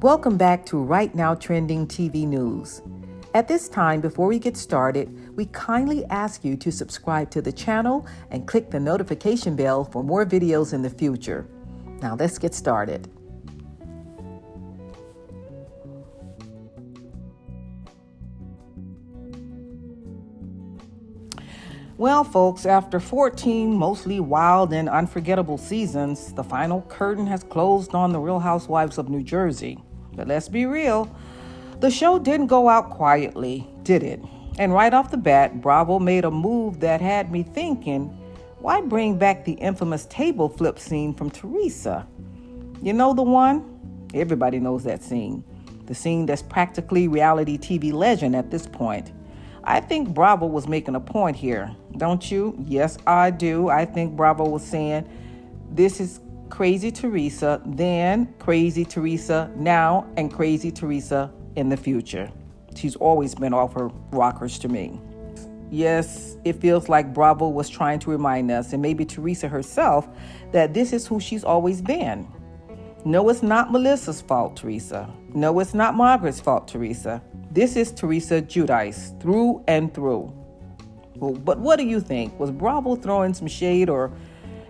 Welcome back to Right Now Trending TV News. At this time, before we get started, we kindly ask you to subscribe to the channel and click the notification bell for more videos in the future. Now let's get started. Well, folks, after 14 mostly wild and unforgettable seasons, the final curtain has closed on The Real Housewives of New Jersey. But let's be real, the show didn't go out quietly, did it? And right off the bat, Bravo made a move that had me thinking, why bring back the infamous table flip scene from Teresa? You know the one? Everybody knows that scene. The scene that's practically reality TV legend at this point. I think Bravo was making a point here, don't you? Yes, I do. I think Bravo was saying, this is Crazy Teresa, then Crazy Teresa now, and Crazy Teresa in the future. She's always been off her rockers to me. Yes, it feels like Bravo was trying to remind us, and maybe Teresa herself, that this is who she's always been. No, it's not Melissa's fault, Teresa. No, it's not Margaret's fault, Teresa. This is Teresa Giudice, through and through. Well, but what do you think? Was Bravo throwing some shade, or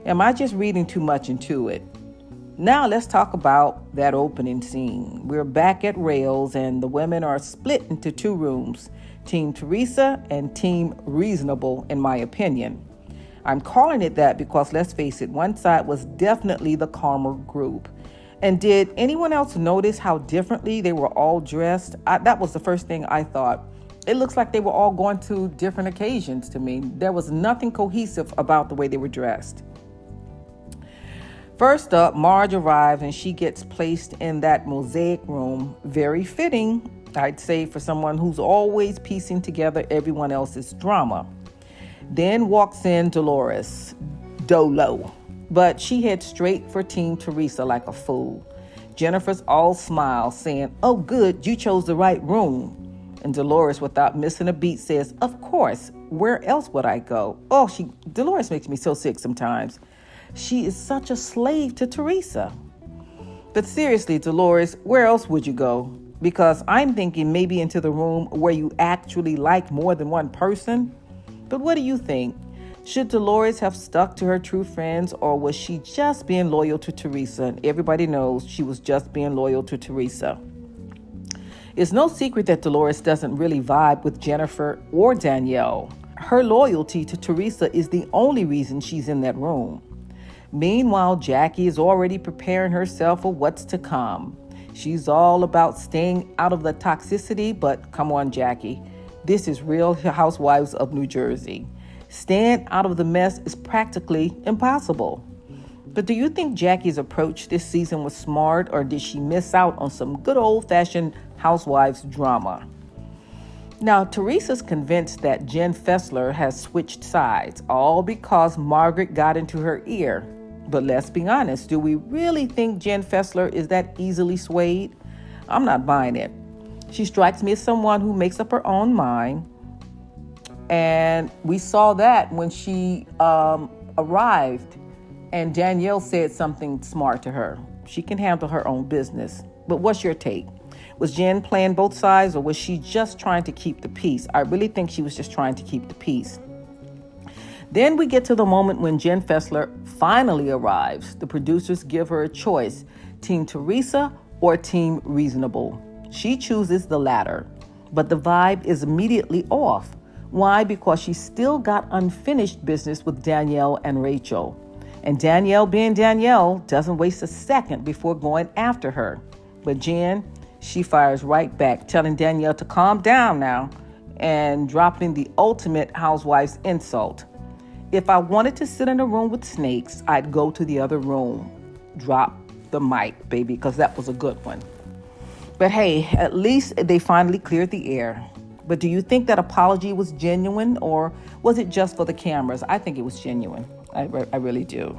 am I just reading too much into it? Now let's talk about that opening scene. We're back at Rails, and the women are split into two rooms, Team Teresa and Team Reasonable, in my opinion. I'm calling it that because, let's face it, one side was definitely the calmer group. And did anyone else notice how differently they were all dressed? That was the first thing I thought. It looks like they were all going to different occasions to me. There was nothing cohesive about the way they were dressed. First up, Marge arrives and she gets placed in that mosaic room. Very fitting, I'd say, for someone who's always piecing together everyone else's drama. Then walks in Dolores, Dolo. But she heads straight for Team Teresa like a fool. Jennifer's all smiles, saying, "Oh, good, you chose the right room." And Dolores, without missing a beat, says, "Of course, where else would I go?" Dolores makes me so sick sometimes. She is such a slave to Teresa. But seriously, Dolores, where else would you go? Because I'm thinking maybe into the room where you actually like more than one person. But what do you think? Should Dolores have stuck to her true friends, or was she just being loyal to Teresa? And everybody knows she was just being loyal to Teresa. It's no secret that Dolores doesn't really vibe with Jennifer or Danielle. Her loyalty to Teresa is the only reason she's in that room. Meanwhile, Jackie is already preparing herself for what's to come. She's all about staying out of the toxicity, but come on, Jackie. This is Real Housewives of New Jersey. Staying out of the mess is practically impossible. But do you think Jackie's approach this season was smart, or did she miss out on some good old-fashioned housewives drama? Now, Teresa's convinced that Jen Fesler has switched sides, all because Margaret got into her ear. But let's be honest, do we really think Jen Fesler is that easily swayed? I'm not buying it. She strikes me as someone who makes up her own mind. And we saw that when she arrived and Danielle said something smart to her. She can handle her own business. But what's your take? Was Jen playing both sides, or was she just trying to keep the peace? I really think she was just trying to keep the peace. Then we get to the moment when Jen Fesler finally arrives. The producers give her a choice, Team Teresa or Team Reasonable. She chooses the latter, but the vibe is immediately off. Why? Because she still got unfinished business with Danielle and Rachel. And Danielle, being Danielle, doesn't waste a second before going after her. But Jen, she fires right back, telling Danielle to calm down now and dropping the ultimate housewife's insult. If I wanted to sit in a room with snakes, I'd go to the other room. Drop the mic, baby, because that was a good one. But hey, at least they finally cleared the air. But do you think that apology was genuine, or was it just for the cameras? I think it was genuine. I really do.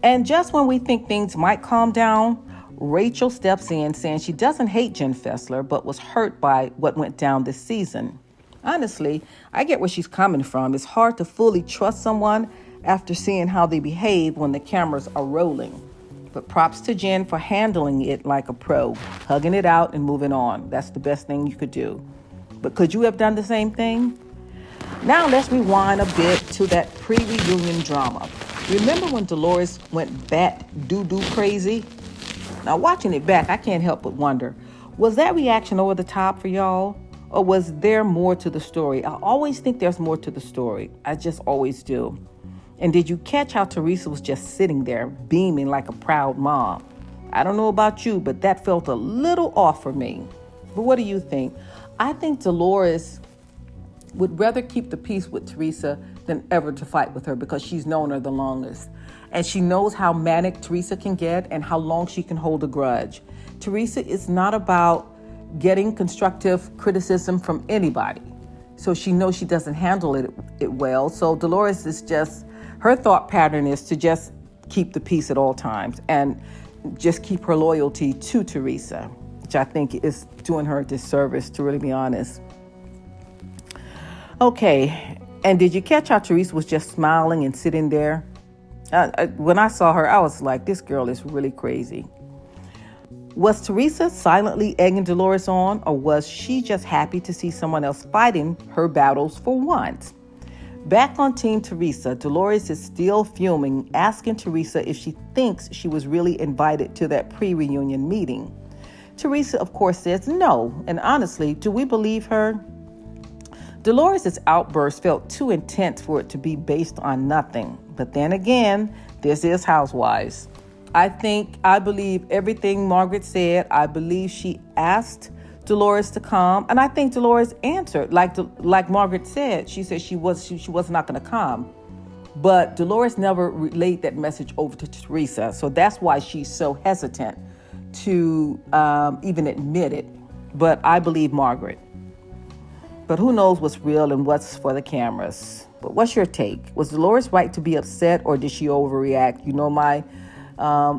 And just when we think things might calm down, Rachel steps in saying she doesn't hate Jen Fesler, but was hurt by what went down this season. Honestly, I get where she's coming from. It's hard to fully trust someone after seeing how they behave when the cameras are rolling. But props to Jen for handling it like a pro, hugging it out and moving on. That's the best thing you could do. But could you have done the same thing? Now let's rewind a bit to that pre-reunion drama. Remember when Dolores went bat doo-doo crazy? Now watching it back, I can't help but wonder, was that reaction over the top for y'all? Or was there more to the story? I always think there's more to the story. I just always do. And did you catch how Teresa was just sitting there, beaming like a proud mom? I don't know about you, but that felt a little off for me. But what do you think? I think Dolores would rather keep the peace with Teresa than ever to fight with her because she's known her the longest. And she knows how manic Teresa can get and how long she can hold a grudge. Teresa is not about getting constructive criticism from anybody. So she knows she doesn't handle it well. So Dolores is just, her thought pattern is to just keep the peace at all times and just keep her loyalty to Teresa, which I think is doing her a disservice, to really be honest. Okay, and did you catch how Teresa was just smiling and sitting there? When I saw her, I was like, this girl is really crazy. Was Teresa silently egging Dolores on, or was she just happy to see someone else fighting her battles for once? Back on Team Teresa, Dolores is still fuming, asking Teresa if she thinks she was really invited to that pre-reunion meeting. Teresa, of course, says no, and honestly, do we believe her? Dolores' outburst felt too intense for it to be based on nothing. But then again, this is Housewives. I believe everything Margaret said. I believe she asked Dolores to come, and I think Dolores answered like Margaret said. She said she was not going to come, but Dolores never relayed that message over to Teresa, so that's why she's so hesitant to even admit it. But I believe Margaret. But who knows what's real and what's for the cameras? But what's your take? Was Dolores right to be upset, or did she overreact? You know my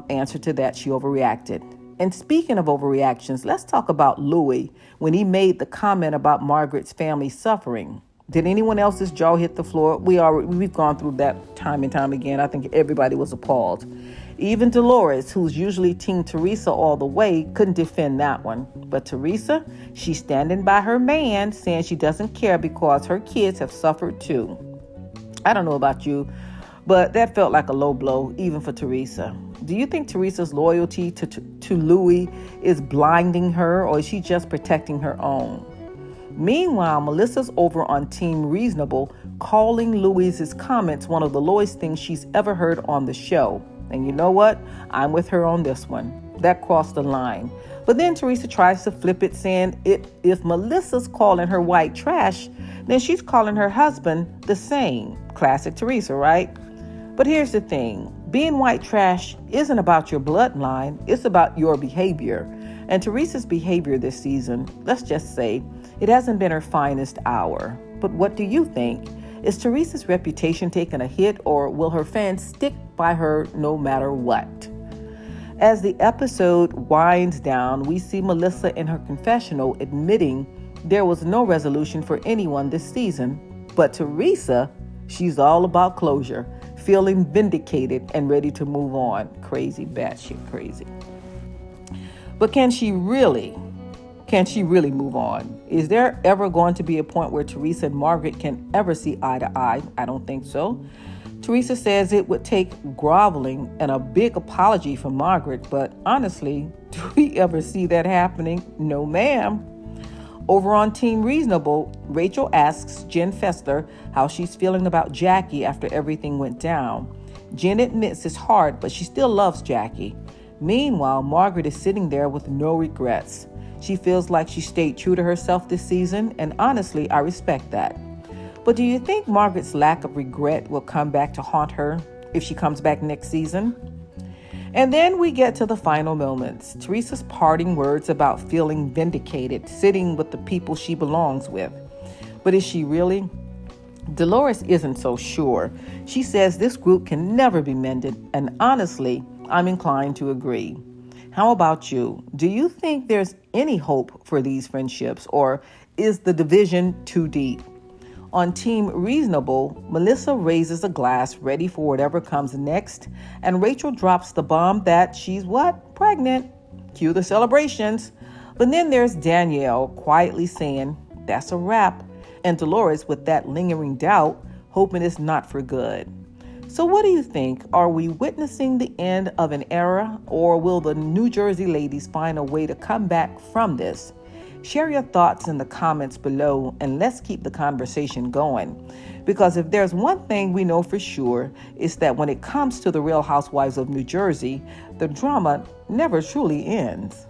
answer to that. She overreacted. And speaking of overreactions, let's talk about Louis when he made the comment about Margaret's family suffering. Did anyone else's jaw hit the floor? We've gone through that time and time again. I think everybody was appalled. Even Dolores, who's usually Team Teresa all the way, couldn't defend that one. But Teresa, she's standing by her man, saying she doesn't care because her kids have suffered too. I don't know about you, but that felt like a low blow, even for Teresa. Do you think Teresa's loyalty to Louis is blinding her, or is she just protecting her own? Meanwhile, Melissa's over on Team Reasonable, calling Louis's comments one of the lowest things she's ever heard on the show. And you know what? I'm with her on this one. That crossed the line. But then Teresa tries to flip it, saying if Melissa's calling her white trash, then she's calling her husband the same. Classic Teresa, right? But here's the thing. Being white trash isn't about your bloodline. It's about your behavior. And Teresa's behavior this season, let's just say, it hasn't been her finest hour. But what do you think? Is Teresa's reputation taking a hit, or will her fans stick by her no matter what? As the episode winds down, we see Melissa in her confessional admitting there was no resolution for anyone this season. But Teresa, she's all about closure, feeling vindicated and ready to move on. Crazy, batshit crazy. But can she really move on? Is there ever going to be a point where Teresa and Margaret can ever see eye to eye? I don't think so. Teresa says it would take groveling and a big apology from Margaret, but honestly, do we ever see that happening? No, ma'am. Over on Team Reasonable, Rachel asks Jen Fesler how she's feeling about Jackie after everything went down. Jen admits it's hard, but she still loves Jackie. Meanwhile, Margaret is sitting there with no regrets. She feels like she stayed true to herself this season, and honestly, I respect that. But do you think Margaret's lack of regret will come back to haunt her if she comes back next season? And then we get to the final moments. Teresa's parting words about feeling vindicated, sitting with the people she belongs with. But is she really? Dolores isn't so sure. She says this group can never be mended, and honestly, I'm inclined to agree. How about you? Do you think there's any hope for these friendships, or is the division too deep? On Team Reasonable, Melissa raises a glass ready for whatever comes next, and Rachel drops the bomb that she's what? Pregnant. Cue the celebrations. But then there's Danielle quietly saying, that's a wrap, and Dolores with that lingering doubt, hoping it's not for good. So what do you think? Are we witnessing the end of an era, or will the New Jersey ladies find a way to come back from this? Share your thoughts in the comments below, and let's keep the conversation going. Because if there's one thing we know for sure, it's that when it comes to the Real Housewives of New Jersey, the drama never truly ends.